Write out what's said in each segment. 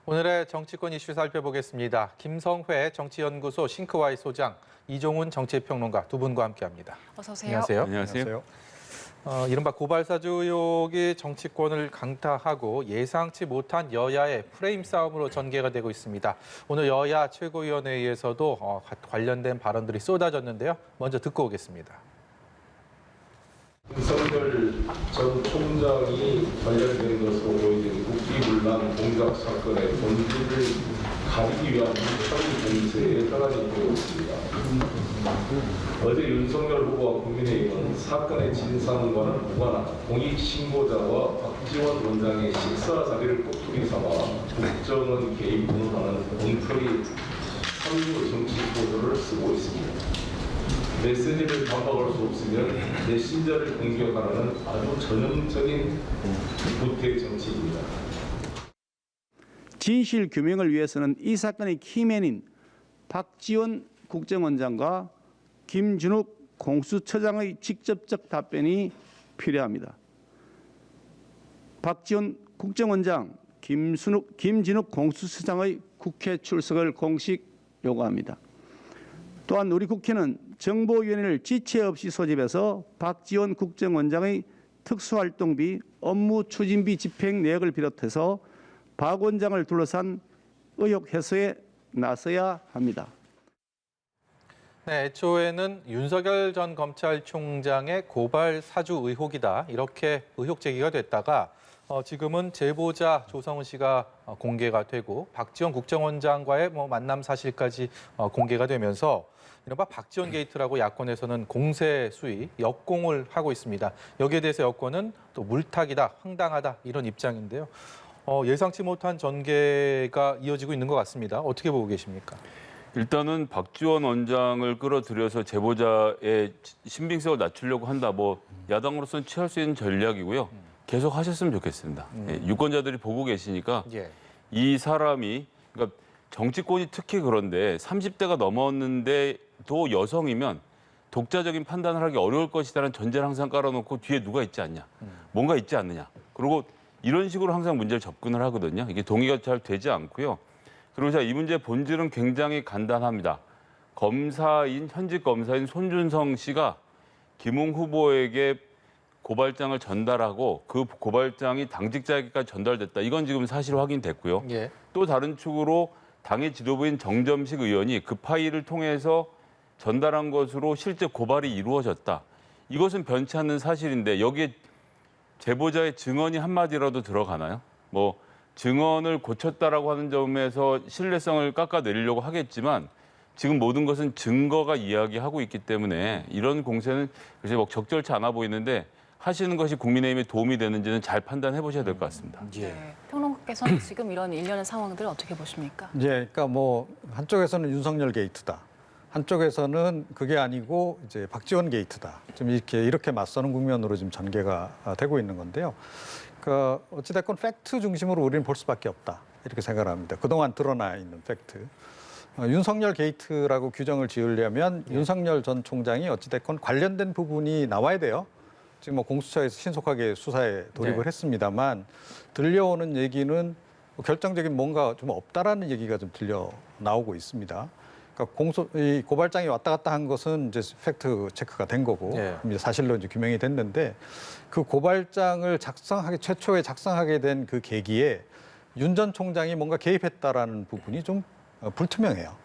오늘의 정치권 이슈 살펴보겠습니다. 김성회 정치연구소 싱크와이 소장, 이종훈 정치평론가 두 분과 함께합니다. 어서 오세요. 안녕하세요. 안녕하세요. 이른바 고발사주 의혹이 정치권을 강타하고 예상치 못한 여야의 프레임 싸움으로 전개가 되고 있습니다. 오늘 여야 최고위원회에서도 관련된 발언들이 쏟아졌는데요. 먼저 듣고 오겠습니다. 윤석열 전 총장이 관련된 것으로 보이는 국기문란 공작 사건의 본질을 가리기 위한 현 공세에 떠나지 되고 있습니다. 어제 윤석열 후보와 국민의힘은 사건의 진상과는 무관한 공익신고자와 박지원 원장의 식사 자리를 꼬투리 삼아 국정원 개입 운운하는 엉터리 3구 정치 보도를 쓰고 있습니다. 메시지를 반박할 수 없으면 메신저를 공격하라는 아주 전형적인 구태 정치입니다. 진실 규명을 위해서는 이 사건의 키맨인 박지원 국정원장과 김진욱 공수처장의 직접적 답변이 필요합니다. 박지원 국정원장, 김진욱 공수처장의 국회 출석을 공식 요구합니다. 또한 우리 국회는 정보위원회를 지체 없이 소집해서 박지원 국정원장의 특수활동비, 업무 추진비 집행 내역을 비롯해서 박 원장을 둘러싼 의혹 해소에 나서야 합니다. 네, 애초에는 윤석열 전 검찰총장의 고발 사주 의혹이다, 이렇게 의혹 제기가 됐다가 지금은 제보자 조성은 씨가 공개가 되고 박지원 국정원장과의 만남 사실까지 공개가 되면서 이른바 박지원 게이트라고 야권에서는 공세 수위, 역공을 하고 있습니다. 여기에 대해서 여권은 또 물타기다, 황당하다, 이런 입장인데요. 예상치 못한 전개가 이어지고 있는 것 같습니다. 어떻게 보고 계십니까? 일단은 박지원 원장을 끌어들여서 제보자의 신빙성을 낮추려고 한다. 야당으로서는 취할 수 있는 전략이고요. 계속 하셨으면 좋겠습니다. 유권자들이 보고 계시니까 이 사람이, 그러니까 정치권이 특히 그런데 30대가 넘었는데도 여성이면 독자적인 판단을 하기 어려울 것이라는 전제를 항상 깔아놓고 뒤에 누가 있지 않냐, 뭔가 있지 않느냐. 그리고 이런 식으로 항상 문제를 접근을 하거든요. 이게 동의가 잘 되지 않고요. 그리고 이 문제의 본질은 굉장히 간단합니다. 현직 검사인 손준성 씨가 김웅 후보에게 고발장을 전달하고 그 고발장이 당직자에게까지 전달됐다. 이건 지금 사실 확인됐고요. 또 다른 축으로 당의 지도부인 정점식 의원이 그 파일을 통해서 전달한 것으로 실제 고발이 이루어졌다. 이것은 변치 않는 사실인데 여기에 제보자의 증언이 한마디라도 들어가나요? 증언을 고쳤다라고 하는 점에서 신뢰성을 깎아내리려고 하겠지만 지금 모든 것은 증거가 이야기하고 있기 때문에 이런 공세는 글쎄 적절치 않아 보이는데 하시는 것이 국민의힘에 도움이 되는지는 잘 판단해 보셔야 될 것 같습니다. 평론가께서는 지금 이런 일련의 상황들을 어떻게 보십니까? 그러니까 한쪽에서는 윤석열 게이트다, 한쪽에서는 그게 아니고 이제 박지원 게이트다. 좀 이렇게 맞서는 국면으로 지금 전개가 되고 있는 건데요. 어찌됐건 팩트 중심으로 우리는 볼 수밖에 없다, 이렇게 생각을 합니다. 그동안 드러나 있는 팩트. 윤석열 게이트라고 규정을 지으려면 윤석열 전 총장이 어찌됐건 관련된 부분이 나와야 돼요. 지금 공수처에서 신속하게 수사에 돌입을 했습니다만 들려오는 얘기는 결정적인 뭔가 좀 없다라는 얘기가 좀 들려 나오고 있습니다. 그러니까 이 고발장이 왔다 갔다 한 것은 이제 팩트 체크가 된 거고 이제 사실로 이제 규명이 됐는데 그 고발장을 최초에 작성하게 된 그 계기에 윤 전 총장이 뭔가 개입했다라는 부분이 좀 불투명해요.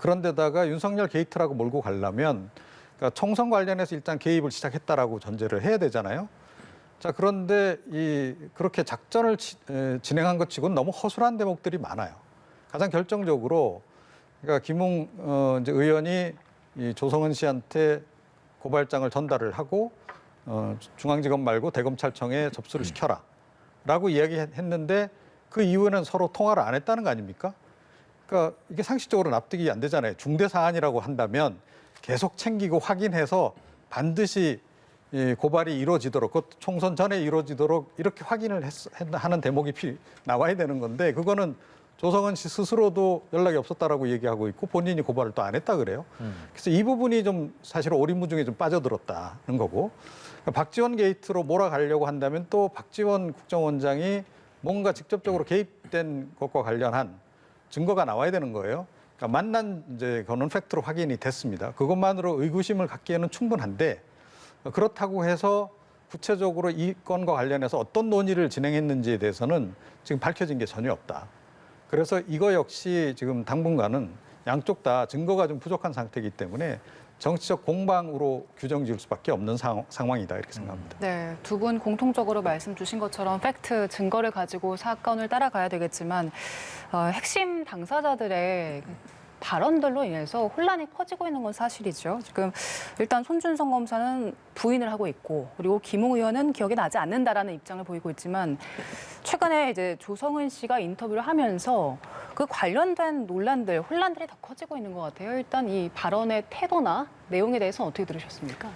그런데다가 윤석열 게이트라고 몰고 가려면 그러니까 총선 관련해서 일단 개입을 시작했다라고 전제를 해야 되잖아요. 그런데 그렇게 작전을 진행한 것 치고는 너무 허술한 대목들이 많아요. 가장 결정적으로 그러니까 김웅 이제 의원이 이 조성은 씨한테 고발장을 전달을 하고 중앙지검 말고 대검찰청에 접수를 시켜라라고 이야기했는데 그 이후에는 서로 통화를 안 했다는 거 아닙니까? 그러니까 이게 상식적으로 납득이 안 되잖아요. 중대 사안이라고 한다면 계속 챙기고 확인해서 반드시 고발이 이루어지도록, 총선 전에 이루어지도록 이렇게 확인을 하는 대목이 나와야 되는 건데 그거는 조성은 씨 스스로도 연락이 없었다라고 얘기하고 있고 본인이 고발을 또 안 했다 그래요. 그래서 이 부분이 좀 사실 오리무중에 좀 빠져들었다는 거고, 박지원 게이트로 몰아가려고 한다면 또 박지원 국정원장이 뭔가 직접적으로 개입된 개입된 것과 관련한 증거가 나와야 되는 거예요. 그러니까 만난 이제 거는 팩트로 확인이 됐습니다. 그것만으로 의구심을 갖기에는 충분한데 그렇다고 해서 구체적으로 이 건과 관련해서 어떤 논의를 진행했는지에 대해서는 지금 밝혀진 게 전혀 없다. 그래서 이거 역시 지금 당분간은 양쪽 다 증거가 좀 부족한 상태이기 때문에 정치적 공방으로 규정 지을 수밖에 없는 상황이다 이렇게 생각합니다. 네, 두 분 공통적으로 말씀 주신 것처럼 팩트, 증거를 가지고 사건을 따라가야 되겠지만 핵심 당사자들의 발언들로 인해서 혼란이 커지고 있는 건 사실이죠. 지금 일단 손준성 검사는 부인을 하고 있고 그리고 김웅 의원은 기억이 나지 않는다라는 입장을 보이고 있지만 최근에 이제 조성은 씨가 인터뷰를 하면서 그 관련된 논란들, 혼란들이 더 커지고 있는 것 같아요. 일단 이 발언의 태도나 내용에 대해서는 어떻게 들으셨습니까?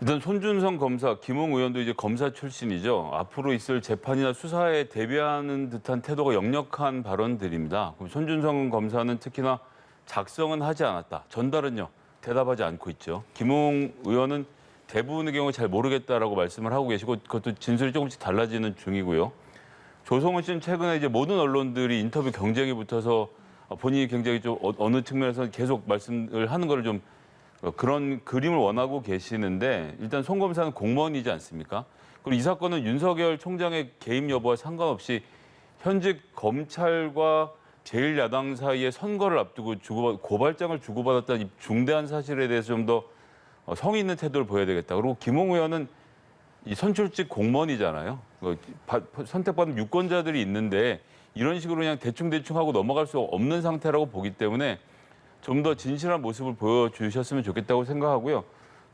일단 손준성 검사, 김웅 의원도 이제 검사 출신이죠. 앞으로 있을 재판이나 수사에 대비하는 듯한 태도가 역력한 발언들입니다. 그럼 손준성 검사는 특히나 작성은 하지 않았다. 전달은요. 대답하지 않고 있죠. 김웅 의원은 대부분의 경우 잘 모르겠다라고 말씀을 하고 계시고 그것도 진술이 조금씩 달라지는 중이고요. 조성은 씨는 최근에 이제 모든 언론들이 인터뷰 경쟁이 붙어서 본인이 굉장히 좀 어느 측면에서 계속 말씀을 하는 걸 좀 그런 그림을 원하고 계시는데 일단 송 검사는 공무원이지 않습니까? 그리고 이 사건은 윤석열 총장의 개입 여부와 상관없이 현직 검찰과 제1야당 사이에 선거를 앞두고 고발장을 주고받았다는 이 중대한 사실에 대해서 좀 더 성의 있는 태도를 보여야 되겠다. 그리고 김웅 의원은 이 선출직 공무원이잖아요. 선택받은 유권자들이 있는데 이런 식으로 그냥 대충대충 하고 넘어갈 수 없는 상태라고 보기 때문에 좀 더 진실한 모습을 보여주셨으면 좋겠다고 생각하고요.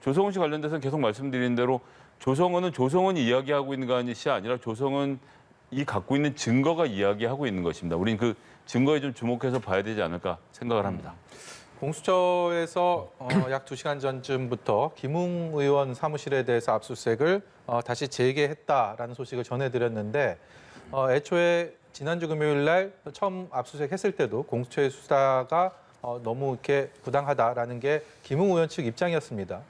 조성은 씨 관련돼서는 계속 말씀드린 대로 조성은은 조성은이 이야기하고 있는 것이 아니라 조성은이 갖고 있는 증거가 이야기하고 있는 것입니다. 우린 그 증거에 좀 주목해서 봐야 되지 않을까 생각을 합니다. 공수처에서 약 2시간 전쯤부터 김웅 의원 사무실에 대해서 압수수색을 다시 재개했다라는 소식을 전해드렸는데 애초에 지난주 금요일 날 처음 압수수색했을 때도 공수처의 수사가 너무 이렇게 부당하다라는 게 김웅 의원 측 입장이었습니다.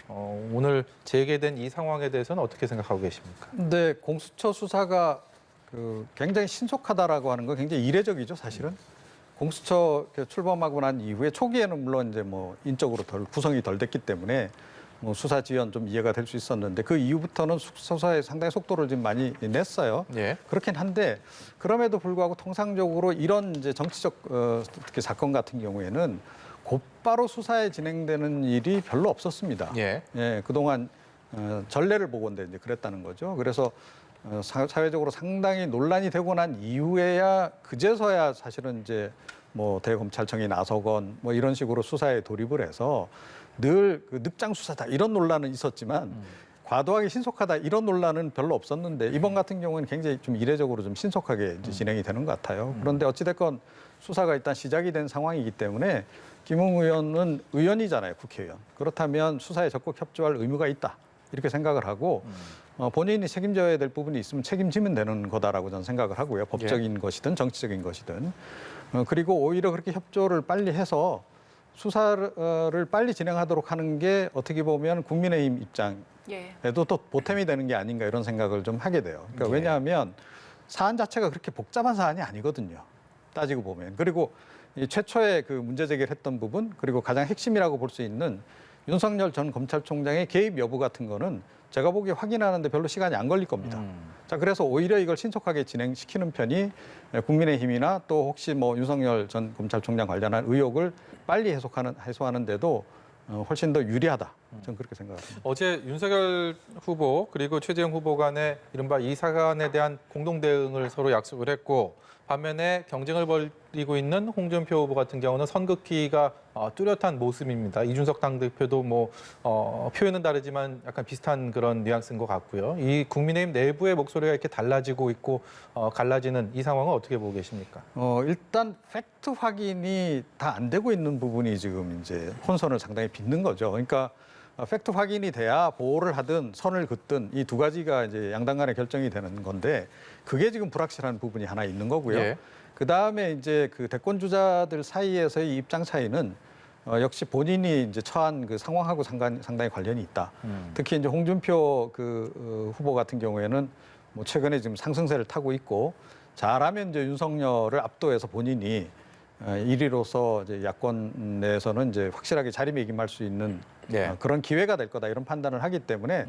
오늘 재개된 이 상황에 대해서는 어떻게 생각하고 계십니까? 근데 공수처 수사가 굉장히 신속하다라고 하는 건 굉장히 이례적이죠, 사실은. 공수처 출범하고 난 이후에 초기에는 물론 이제 뭐 인적으로 구성이 덜 됐기 때문에 뭐 수사 지연 좀 이해가 될 수 있었는데 그 이후부터는 수사에 상당히 속도를 좀 많이 냈어요. 예. 그렇긴 한데 그럼에도 불구하고 통상적으로 이런 이제 정치적 특히 사건 같은 경우에는 곧바로 수사에 진행되는 일이 별로 없었습니다. 예. 예, 그동안 전례를 보건대 이제 그랬다는 거죠. 그래서 사회적으로 상당히 논란이 되고 난 이후에야 그제서야 사실은 이제 뭐 대검찰청이 나서건 뭐 이런 식으로 수사에 돌입을 해서 늘 그 늑장 수사다 이런 논란은 있었지만 과도하게 신속하다 이런 논란은 별로 없었는데 이번 같은 경우는 굉장히 좀 이례적으로 좀 신속하게 이제 진행이 되는 것 같아요. 그런데 어찌됐건 수사가 일단 시작이 된 상황이기 때문에 김웅 의원은 의원이잖아요, 국회의원. 그렇다면 수사에 적극 협조할 의무가 있다 이렇게 생각을 하고 본인이 책임져야 될 부분이 있으면 책임지면 되는 거다라고 저는 생각을 하고요. 법적인 것이든 정치적인 것이든. 그리고 오히려 그렇게 협조를 빨리 해서 수사를 빨리 진행하도록 하는 게 어떻게 보면 국민의힘 입장에도 또 보탬이 되는 게 아닌가 이런 생각을 좀 하게 돼요. 그러니까 왜냐하면 사안 자체가 그렇게 복잡한 사안이 아니거든요. 따지고 보면. 그리고 이 최초에 그 문제 제기를 했던 부분 그리고 가장 핵심이라고 볼 수 있는 윤석열 전 검찰총장의 개입 여부 같은 거는 제가 보기에 확인하는데 별로 시간이 안 걸릴 겁니다. 자, 그래서 오히려 이걸 신속하게 진행시키는 편이 국민의힘이나 또 혹시 뭐 윤석열 전 검찰총장 관련한 의혹을 빨리 해소하는 데도 훨씬 더 유리하다. 저는 그렇게 생각합니다. 어제 윤석열 후보 그리고 최재형 후보 간에 이른바 이 사안에 대한 공동 대응을 서로 약속을 했고 반면에 경쟁을 벌이고 있는 홍준표 후보 같은 경우는 선긋기가 뚜렷한 모습입니다. 이준석 당대표도 뭐 표현은 다르지만 약간 비슷한 그런 뉘앙스인 것 같고요. 이 국민의힘 내부의 목소리가 이렇게 달라지고 있고 갈라지는 이 상황은 어떻게 보고 계십니까? 일단 팩트 확인이 다 안 되고 있는 부분이 지금 이제 혼선을 상당히 빚는 거죠. 그러니까 팩트 확인이 돼야 보호를 하든 선을 긋든 이 두 가지가 이제 양당 간의 결정이 되는 건데 그게 지금 불확실한 부분이 하나 있는 거고요. 예. 그 다음에 이제 그 대권 주자들 사이에서의 입장 차이는 역시 본인이 이제 처한 그 상황하고 상당히 관련이 있다. 특히 이제 홍준표 그 후보 같은 경우에는 뭐 최근에 지금 상승세를 타고 있고 잘하면 이제 윤석열을 압도해서 본인이 1위로서 이제 야권 내에서는 이제 확실하게 자리매김할 수 있는 네. 그런 기회가 될 거다 이런 판단을 하기 때문에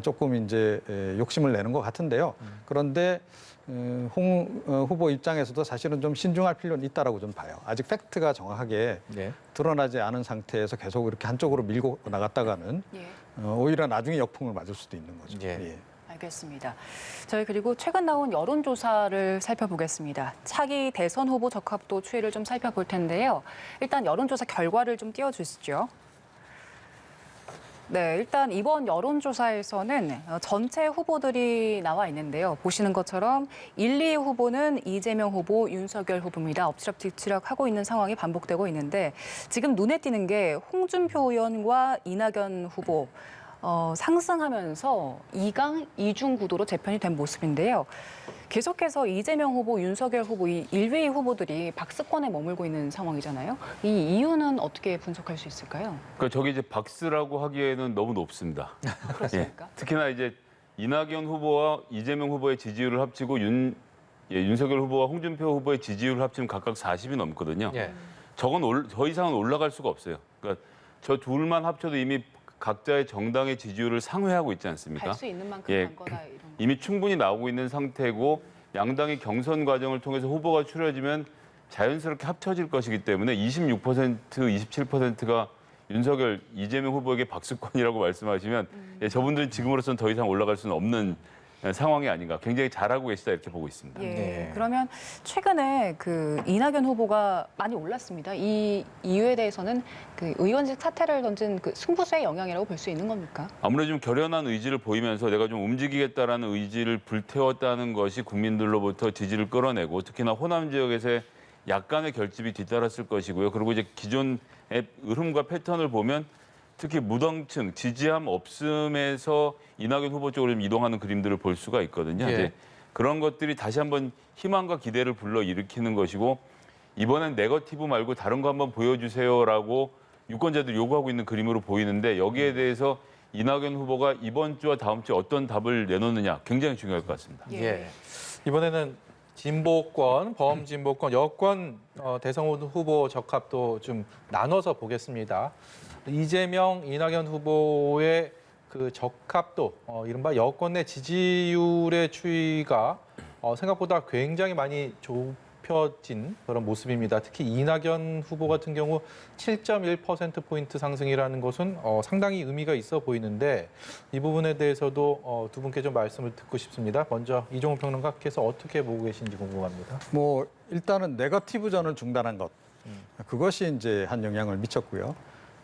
조금 이제 욕심을 내는 것 같은데요. 그런데 홍 후보 입장에서도 사실은 좀 신중할 필요는 있다라고 좀 봐요. 아직 팩트가 정확하게 네. 드러나지 않은 상태에서 계속 이렇게 한쪽으로 밀고 나갔다가는 예. 오히려 나중에 역풍을 맞을 수도 있는 거죠. 예. 예. 알겠습니다. 저희 그리고 최근 나온 여론조사를 살펴보겠습니다. 차기 대선 후보 적합도 추이를 좀 살펴볼 텐데요. 일단 여론조사 결과를 좀 띄워주시죠. 네, 일단 이번 여론조사에서는 전체 후보들이 나와 있는데요. 보시는 것처럼 1, 2 후보는 이재명 후보, 윤석열 후보입니다. 엎치락뒤치락 하고 있는 상황이 반복되고 있는데 지금 눈에 띄는 게 홍준표 의원과 이낙연 후보 상승하면서 2강 2중 구도로 재편이 된 모습인데요. 계속해서 이재명 후보, 윤석열 후보 이 1위 후보들이 박스권에 머물고 있는 상황이잖아요. 이 이유는 어떻게 분석할 수 있을까요? 그러니까 저기 이제 박스라고 하기에는 너무 높습니다. 그렇습니까? 특히나 이제 이낙연 후보와 이재명 후보의 지지율을 합치고 윤석열 후보와 홍준표 후보의 지지율을 합치면 각각 40이 넘거든요. 예. 저건 더 이상은 올라갈 수가 없어요. 그러니까 저 둘만 합쳐도 이미 각자의 정당의 지지율을 상회하고 있지 않습니까? 갈 수 있는 만큼 예. 간 거다 이런 거. 이미 충분히 나오고 있는 상태고 양당이 경선 과정을 통해서 후보가 추려지면 자연스럽게 합쳐질 것이기 때문에 26%, 27%가 윤석열, 이재명 후보에게 박수권이라고 말씀하시면 예, 저분들은 지금으로서는 더 이상 올라갈 수는 없는 상황이 아닌가. 굉장히 잘하고 계시다 이렇게 보고 있습니다. 예. 네. 그러면 최근에 그 이낙연 후보가 많이 올랐습니다. 이 이유에 대해서는 그 의원직 사퇴를 던진 그 승부수의 영향이라고 볼 수 있는 겁니까? 아무래도 좀 결연한 의지를 보이면서 내가 좀 움직이겠다라는 의지를 불태웠다는 것이 국민들로부터 지지를 끌어내고 특히나 호남 지역에서의 약간의 결집이 뒤따랐을 것이고요. 그리고 이제 기존의 흐름과 패턴을 보면 특히 무당층, 지지함 없음에서 이낙연 후보 쪽으로 좀 이동하는 그림들을 볼 수가 있거든요. 예. 이제 그런 것들이 다시 한번 희망과 기대를 불러일으키는 것이고 이번엔 네거티브 말고 다른 거 한번 보여주세요라고 유권자들이 요구하고 있는 그림으로 보이는데 여기에 대해서 이낙연 후보가 이번 주와 다음 주에 어떤 답을 내놓느냐 굉장히 중요할 것 같습니다. 예. 이번에는 진보권, 범진보권, 여권 대선 후보 적합도 좀 나눠서 보겠습니다. 이재명, 이낙연 후보의 그 적합도, 이른바 여권 내 지지율의 추이가 생각보다 굉장히 많이 좁혀진 그런 모습입니다. 특히 이낙연 후보 같은 경우 7.1%포인트 상승이라는 것은 상당히 의미가 있어 보이는데 이 부분에 대해서도 두 분께 좀 말씀을 듣고 싶습니다. 먼저 이종우 평론가께서 어떻게 보고 계신지 궁금합니다. 뭐 일단은 네거티브전을 중단한 것 그것이 이제 한 영향을 미쳤고요.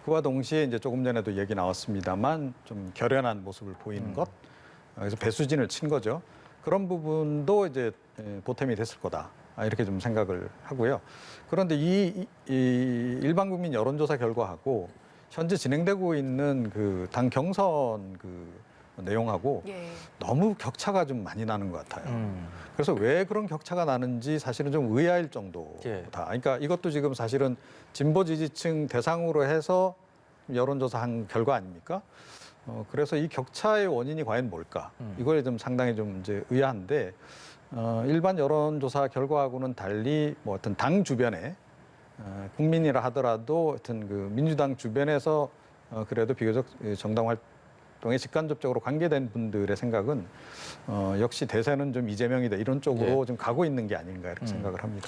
그와 동시에 이제 조금 전에도 얘기 나왔습니다만 좀 결연한 모습을 보이는 것, 그래서 배수진을 친 거죠. 그런 부분도 이제 보탬이 됐을 거다 이렇게 좀 생각을 하고요. 그런데 이 일반 국민 여론조사 결과하고 현재 진행되고 있는 그 당 경선 그 내용하고 예. 너무 격차가 좀 많이 나는 것 같아요. 그래서 왜 그런 격차가 나는지 사실은 좀 의아할 정도다. 예. 그러니까 이것도 지금 사실은 진보 지지층 대상으로 해서 여론조사한 결과 아닙니까? 그래서 이 격차의 원인이 과연 뭘까? 이거에 좀 상당히 좀 이제 의아한데 일반 여론조사 결과하고는 달리 뭐 어떤 당 주변에 국민이라 하더라도 하여튼 그 민주당 주변에서 그래도 비교적 정당 활동에 직간접적으로 관계된 분들의 생각은 역시 대세는 좀 이재명이다 이런 쪽으로 예. 좀 가고 있는 게 아닌가 이렇게 생각을 합니다.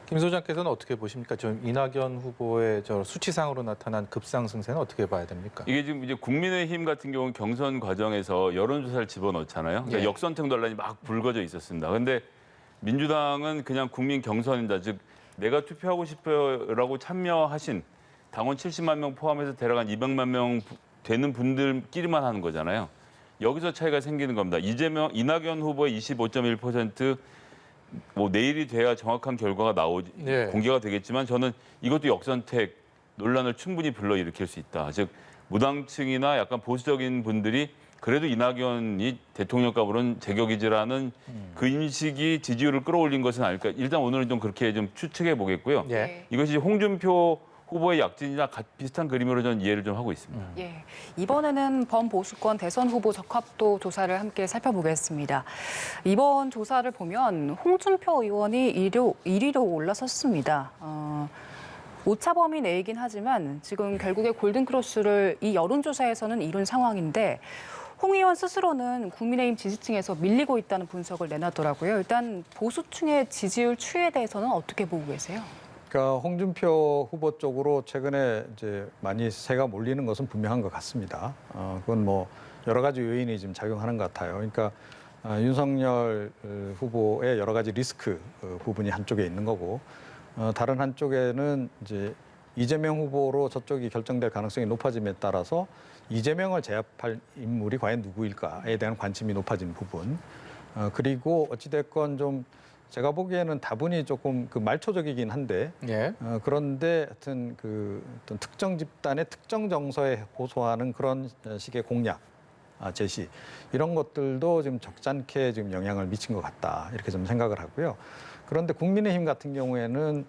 김 소장께서는 어떻게 보십니까? 좀 이낙연 후보의 저 수치상으로 나타난 급상승세는 어떻게 봐야 됩니까? 이게 지금 이제 국민의힘 같은 경우는 경선 과정에서 여론조사를 집어넣잖아요. 그러니까 예. 역선택 논란이 막 불거져 있었습니다. 그런데 민주당은 그냥 국민 경선이다. 즉 내가 투표하고 싶어요라고 참여하신 당원 70만 명 포함해서 대략 한 200만 명 되는 분들끼리만 하는 거잖아요. 여기서 차이가 생기는 겁니다. 이낙연 후보의 25.1%, 뭐 내일이 돼야 정확한 결과가 네. 공개가 되겠지만 저는 이것도 역선택 논란을 충분히 불러일으킬 수 있다. 즉 무당층이나 약간 보수적인 분들이 그래도 이낙연이 대통령감으로는 제격이지라는 그 인식이 지지율을 끌어올린 것은 아닐까. 일단 오늘은 좀 그렇게 좀 추측해 보겠고요. 예. 이것이 홍준표 후보의 약진이나 비슷한 그림으로 저는 이해를 좀 하고 있습니다. 예, 이번에는 범보수권 대선 후보 적합도 조사를 함께 살펴보겠습니다. 이번 조사를 보면 홍준표 의원이 1위로 올라섰습니다. 오차 범위 내이긴 하지만 지금 결국에 골든크로스를 이 여론조사에서는 이룬 상황인데 홍 의원 스스로는 국민의힘 지지층에서 밀리고 있다는 분석을 내놨더라고요. 일단 보수층의 지지율 추이에 대해서는 어떻게 보고 계세요? 그러니까 홍준표 후보 쪽으로 최근에 이제 많이 새가 몰리는 것은 분명한 것 같습니다. 그건 뭐 여러 가지 요인이 지금 작용하는 것 같아요. 그러니까 윤석열 후보의 여러 가지 리스크 부분이 한쪽에 있는 거고, 다른 한쪽에는 이제 이재명 후보로 저쪽이 결정될 가능성이 높아짐에 따라서 이재명을 제압할 인물이 과연 누구일까에 대한 관심이 높아진 부분, 그리고 어찌됐건 좀 제가 보기에는 다분히 조금 그 말초적이긴 한데, 예. 그런데 하여튼 그 어떤 특정 집단의 특정 정서에 호소하는 그런 식의 공약 제시, 이런 것들도 지금 적잖게 지금 영향을 미친 것 같다, 이렇게 좀 생각을 하고요. 그런데 국민의힘 같은 경우에는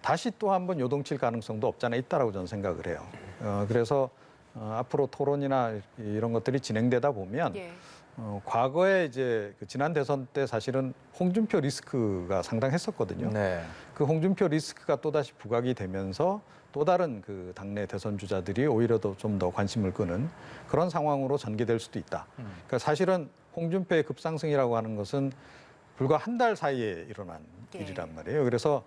다시 또 한번 요동칠 가능성도 없잖아 있다라고 저는 생각을 해요. 그래서 앞으로 토론이나 이런 것들이 진행되다 보면 예. 과거에 이제 그 지난 대선 때 사실은 홍준표 리스크가 상당했었거든요. 네. 그 홍준표 리스크가 또다시 부각이 되면서 또 다른 그 당내 대선 주자들이 오히려 좀 더 관심을 끄는 그런 상황으로 전개될 수도 있다. 그러니까 사실은 홍준표의 급상승이라고 하는 것은 불과 한 달 사이에 일어난 예. 일이란 말이에요. 그래서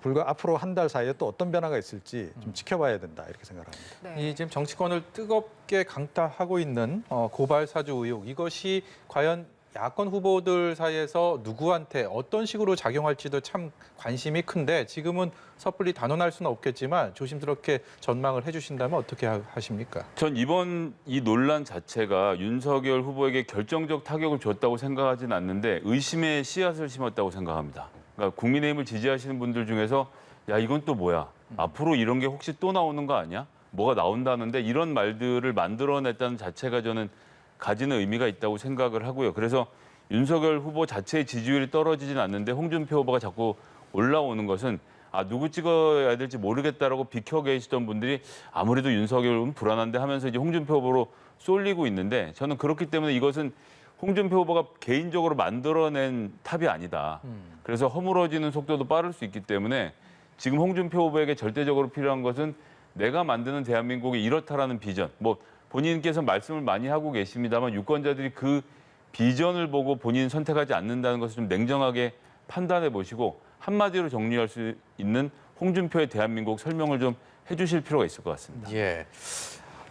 불과 앞으로 한 달 사이에 또 어떤 변화가 있을지 좀 지켜봐야 된다, 이렇게 생각합니다. 네. 이 지금 정치권을 뜨겁게 강타하고 있는 고발 사주 의혹, 이것이 과연 야권 후보들 사이에서 누구한테 어떤 식으로 작용할지도 참 관심이 큰데, 지금은 섣불리 단언할 수는 없겠지만 조심스럽게 전망을 해주신다면 어떻게 하십니까? 전 이번 이 논란 자체가 윤석열 후보에게 결정적 타격을 줬다고 생각하지는 않는데 의심의 씨앗을 심었다고 생각합니다. 그러니까 국민의힘을 지지하시는 분들 중에서 야, 이건 또 뭐야? 앞으로 이런 게 혹시 또 나오는 거 아니야? 뭐가 나온다는데, 이런 말들을 만들어냈다는 자체가 저는 가지는 의미가 있다고 생각을 하고요. 그래서 윤석열 후보 자체의 지지율이 떨어지진 않는데 홍준표 후보가 자꾸 올라오는 것은 누구 찍어야 될지 모르겠다라고 비켜 계시던 분들이 아무래도 윤석열은 불안한데 하면서 이제 홍준표 후보로 쏠리고 있는데, 저는 그렇기 때문에 이것은 홍준표 후보가 개인적으로 만들어낸 탑이 아니다. 그래서 허물어지는 속도도 빠를 수 있기 때문에 지금 홍준표 후보에게 절대적으로 필요한 것은 내가 만드는 대한민국이 이렇다라는 비전. 뭐 본인께서 말씀을 많이 하고 계십니다만 유권자들이 그 비전을 보고 본인 선택하지 않는다는 것을 좀 냉정하게 판단해 보시고 한마디로 정리할 수 있는 홍준표의 대한민국 설명을 좀 해주실 필요가 있을 것 같습니다. 예.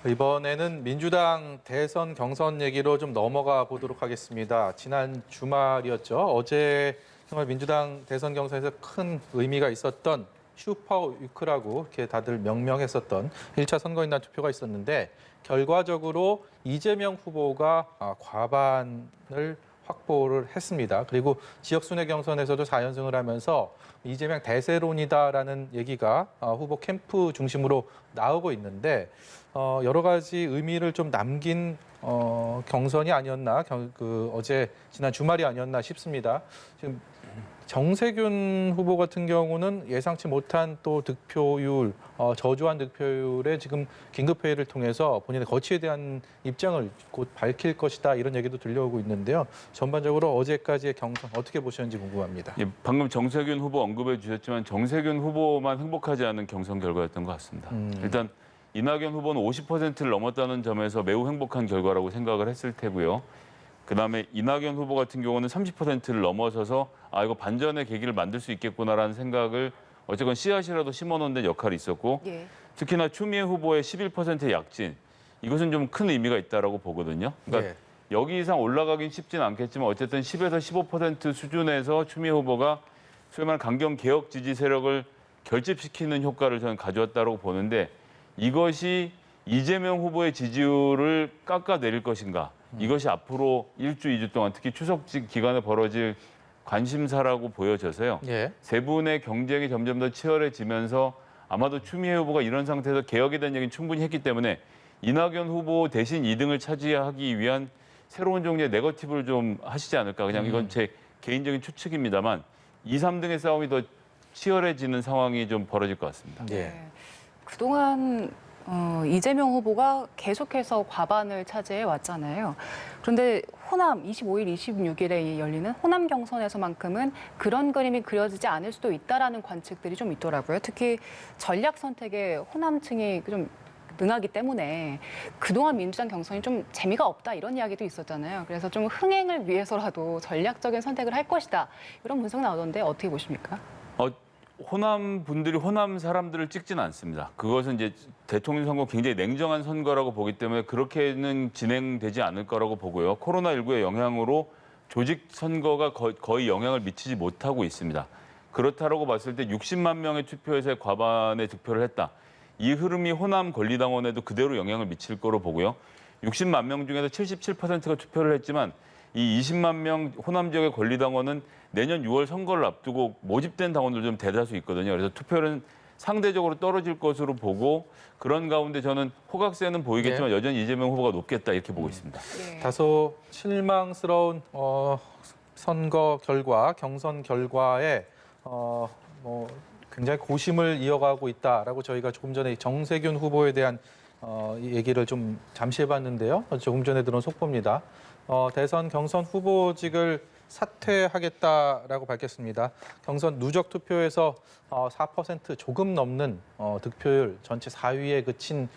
이번에는 민주당 대선 경선 얘기로 좀 넘어가 보도록 하겠습니다. 지난 주말이었죠. 어제 정말 민주당 대선 경선에서 큰 의미가 있었던 슈퍼 위크라고 이렇게 다들 명명했었던 1차 선거인단 투표가 있었는데, 결과적으로 이재명 후보가 과반을 확보를 했습니다. 그리고 지역 순회 경선에서도 4연승을 하면서 이재명 대세론이다라는 얘기가 후보 캠프 중심으로 나오고 있는데, 여러 가지 의미를 좀 남긴 경선이 아니었나, 어제 지난 주말이 아니었나 싶습니다. 지금 정세균 후보 같은 경우는 예상치 못한 또 득표율, 저조한 득표율에 지금 긴급회의를 통해서 본인의 거취에 대한 입장을 곧 밝힐 것이다, 이런 얘기도 들려오고 있는데요. 전반적으로 어제까지의 경선 어떻게 보셨는지 궁금합니다. 예, 방금 정세균 후보 언급해 주셨지만 정세균 후보만 행복하지 않은 경선 결과였던 것 같습니다. 일단 이낙연 후보는 50%를 넘었다는 점에서 매우 행복한 결과라고 생각을 했을 테고요. 그다음에 이낙연 후보 같은 경우는 30%를 넘어서서 이거 반전의 계기를 만들 수 있겠구나라는 생각을 어쨌건 씨앗이라도 심어놓은 데 역할이 있었고, 예. 특히나 추미애 후보의 11%의 약진, 이것은 좀 큰 의미가 있다라고 보거든요. 그러니까 여기 이상 올라가긴 쉽진 않겠지만 어쨌든 10에서 15% 수준에서 추미애 후보가 소위 말하는 강경 개혁 지지 세력을 결집시키는 효과를 저는 가져왔다고 보는데, 이것이 이재명 후보의 지지율을 깎아내릴 것인가, 이것이 앞으로 1주, 2주 동안 특히 추석 기간에 벌어질 관심사라고 보여져서요. 예. 세 분의 경쟁이 점점 더 치열해지면서 아마도 추미애 후보가 이런 상태에서 개혁에 대한 얘기는 충분히 했기 때문에 이낙연 후보 대신 2등을 차지하기 위한 새로운 종류의 네거티브를 좀 하시지 않을까. 그냥 이건 제 개인적인 추측입니다만 2, 3등의 싸움이 더 치열해지는 상황이 좀 벌어질 것 같습니다. 예. 그동안 이재명 후보가 계속해서 과반을 차지해 왔잖아요. 그런데 호남 25일, 26일에 열리는 호남 경선에서만큼은 그런 그림이 그려지지 않을 수도 있다라는 관측들이 좀 있더라고요. 특히 전략 선택에 호남층이 좀 능하기 때문에 그동안 민주당 경선이 좀 재미가 없다 이런 이야기도 있었잖아요. 그래서 좀 흥행을 위해서라도 전략적인 선택을 할 것이다. 이런 분석 나오던데 어떻게 보십니까? 호남 분들이 호남 사람들을 찍지는 않습니다. 그것은 이제 대통령 선거 굉장히 냉정한 선거라고 보기 때문에 그렇게는 진행되지 않을 거라고 보고요. 코로나19의 영향으로 조직 선거가 거의 영향을 미치지 못하고 있습니다. 그렇다고 봤을 때 60만 명의 투표에서의 과반의 득표를 했다. 이 흐름이 호남 권리당원에도 그대로 영향을 미칠 거로 보고요. 60만 명 중에서 77%가 투표를 했지만 이 20만 명 호남 지역의 권리당원은 내년 6월 선거를 앞두고 모집된 당원들 좀 대다수 있거든요. 그래서 투표율은 상대적으로 떨어질 것으로 보고 그런 가운데 저는 호각세는 보이겠지만 여전히 이재명 후보가 높겠다 이렇게 보고 있습니다. 네. 다소 실망스러운 선거 결과, 경선 결과에 굉장히 고심을 이어가고 있다라고 저희가 조금 전에 정세균 후보에 대한 얘기를 좀 잠시 해봤는데요. 조금 전에 들은 속보입니다. 대선 경선 후보직을 사퇴하겠다라고 밝혔습니다. 경선 누적 투표에서 4% 조금 넘는 득표율 전체 4위에 그친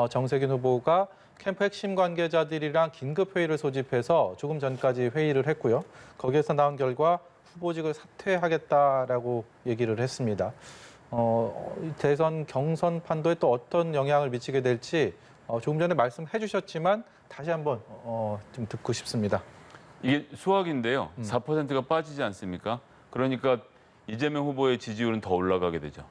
정세균 후보가 캠프 핵심 관계자들이랑 긴급 회의를 소집해서 조금 전까지 회의를 했고요. 거기에서 나온 결과 후보직을 사퇴하겠다라고 얘기를 했습니다. 대선 경선 판도에 또 어떤 영향을 미치게 될지 조금 전에 말씀해 주셨지만 다시 한번 좀 듣고 싶습니다. 이게 수학인데요. 4%가 빠지지 않습니까? 그러니까 이재명 후보의 지지율은 더 올라가게 되죠.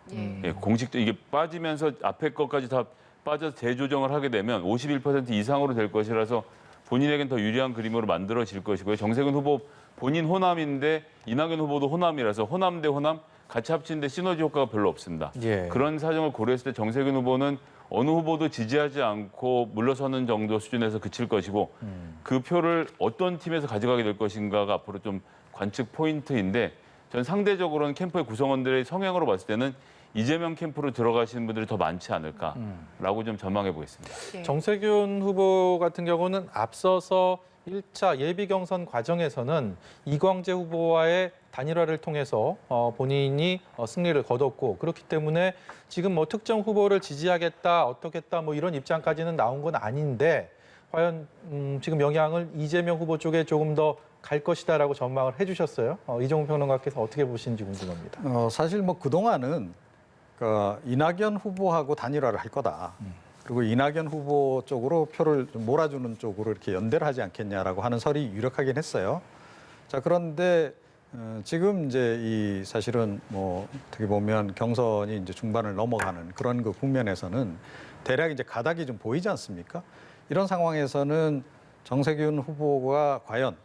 예, 공식도 이게 빠지면서 앞에 것까지 다 빠져서 재조정을 하게 되면 51% 이상으로 될 것이라서 본인에겐 더 유리한 그림으로 만들어질 것이고요. 정세균 후보 본인 호남인데 이낙연 후보도 호남이라서 호남 대 호남 같이 합치는데 시너지 효과가 별로 없습니다. 예. 그런 사정을 고려했을 때 정세균 후보는 어느 후보도 지지하지 않고 물러서는 정도 수준에서 그칠 것이고 그 표를 어떤 팀에서 가져가게 될 것인가가 앞으로 좀 관측 포인트인데 전 상대적으로는 캠프의 구성원들의 성향으로 봤을 때는 이재명 캠프로 들어가시는 분들이 더 많지 않을까라고 좀 전망해 보겠습니다. 네. 정세균 후보 같은 경우는 앞서서 1차 예비 경선 과정에서는 이광재 후보와의 단일화를 통해서 본인이 승리를 거뒀고 그렇기 때문에 지금 뭐 특정 후보를 지지하겠다, 어떻겠다 뭐 이런 입장까지는 나온 건 아닌데 과연 지금 영향을 이재명 후보 쪽에 조금 더 갈 것이다라고 전망을 해주셨어요. 이종훈 평론가께서 어떻게 보시는지 궁금합니다. 사실 뭐 그동안은 이낙연 후보하고 단일화를 할 거다. 그리고 이낙연 후보 쪽으로 표를 좀 몰아주는 쪽으로 이렇게 연대를 하지 않겠냐라고 하는 설이 유력하긴 했어요. 자, 그런데 지금 이제 이 사실은 뭐 어떻게 보면 경선이 이제 중반을 넘어가는 그런 그 국면에서는 대략 이제 가닥이 좀 보이지 않습니까? 이런 상황에서는 정세균 후보가 과연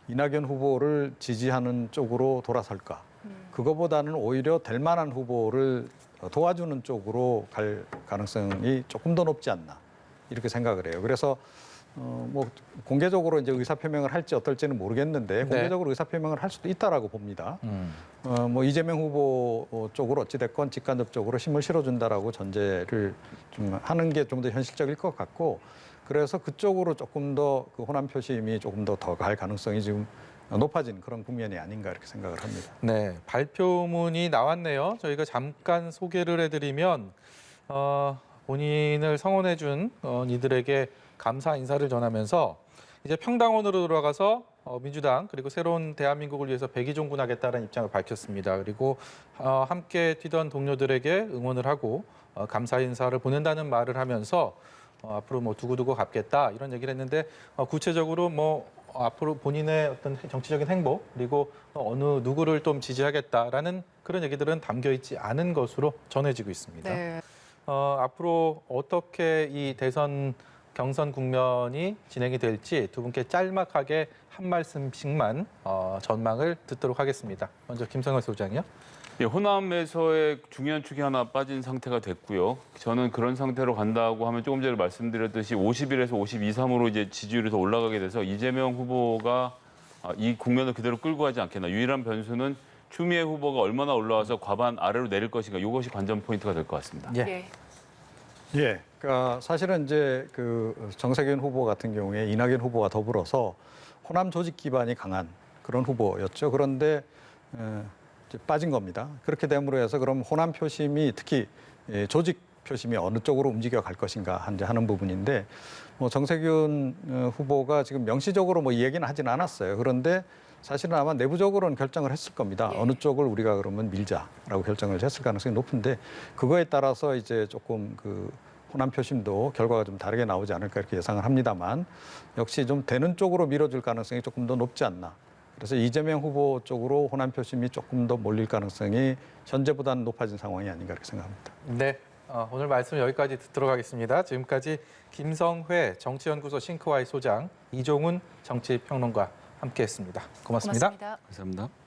이낙연 후보를 지지하는 쪽으로 돌아설까? 그거보다는 오히려 될 만한 후보를 도와주는 쪽으로 갈 가능성이 조금 더 높지 않나 이렇게 생각을 해요. 그래서 뭐 공개적으로 이제 의사 표명을 할지 어떨지는 모르겠는데 공개적으로 의사 표명을 할 수도 있다라고 봅니다. 뭐 이재명 후보 쪽으로 어찌 됐건 직간접적으로 힘을 실어준다라고 전제를 좀 하는 게 좀 더 현실적일 것 같고 그래서 그쪽으로 조금 더 그 호남 표심이 조금 더 갈 가능성이 지금 높아진 그런 국면이 아닌가 이렇게 생각을 합니다. 네, 발표문이 나왔네요. 저희가 잠깐 소개를 해드리면 본인을 성원해준 이들에게 감사 인사를 전하면서 이제 평당원으로 돌아가서 민주당 그리고 새로운 대한민국을 위해서 백의종군하겠다는 입장을 밝혔습니다. 그리고 함께 뛰던 동료들에게 응원을 하고 감사 인사를 보낸다는 말을 하면서 앞으로 뭐 두고두고 갚겠다 이런 얘기를 했는데 구체적으로 뭐 앞으로 본인의 어떤 정치적인 행보 그리고 어느 누구를 좀 지지하겠다라는 그런 얘기들은 담겨 있지 않은 것으로 전해지고 있습니다. 네. 앞으로 어떻게 이 대선 경선 국면이 진행이 될지 두 분께 짤막하게 한 말씀씩만 전망을 듣도록 하겠습니다. 먼저 김성열 소장이요. 예, 호남에서의 중요한 축이 하나 빠진 상태가 됐고요. 저는 그런 상태로 간다고 하면 조금 전에 말씀드렸듯이 51에서 52, 3으로 이제 지지율이 더 올라가게 돼서 이재명 후보가 이 국면을 그대로 끌고 가지 않겠나. 유일한 변수는 추미애 후보가 얼마나 올라와서 과반 아래로 내릴 것인가. 이것이 관전 포인트가 될 것 같습니다. 예. 예. 예, 그러니까 사실은 이제 그 정세균 후보 같은 경우에 이낙연 후보와 더불어서 호남 조직 기반이 강한 그런 후보였죠. 그런데 이제 빠진 겁니다. 그렇게 됨으로 해서 그럼 호남 표심이 특히 조직 표심이 어느 쪽으로 움직여 갈 것인가 하는 부분인데 뭐 정세균 후보가 지금 명시적으로 뭐 이야기는 하진 않았어요. 그런데 사실은 아마 내부적으로는 결정을 했을 겁니다. 예. 어느 쪽을 우리가 그러면 밀자라고 결정을 했을 가능성이 높은데 그거에 따라서 이제 조금 그 호남 표심도 결과가 좀 다르게 나오지 않을까 이렇게 예상을 합니다만 역시 좀 되는 쪽으로 밀어줄 가능성이 조금 더 높지 않나. 그래서 이재명 후보 쪽으로 호남 표심이 조금 더 몰릴 가능성이 현재보다는 높아진 상황이 아닌가 이렇게 생각합니다. 네, 오늘 말씀 여기까지 듣도록 하겠습니다. 지금까지 김성회 정치연구소 싱크와이 소장, 이종훈 정치평론가 함께했습니다. 고맙습니다. 고맙습니다. 감사합니다.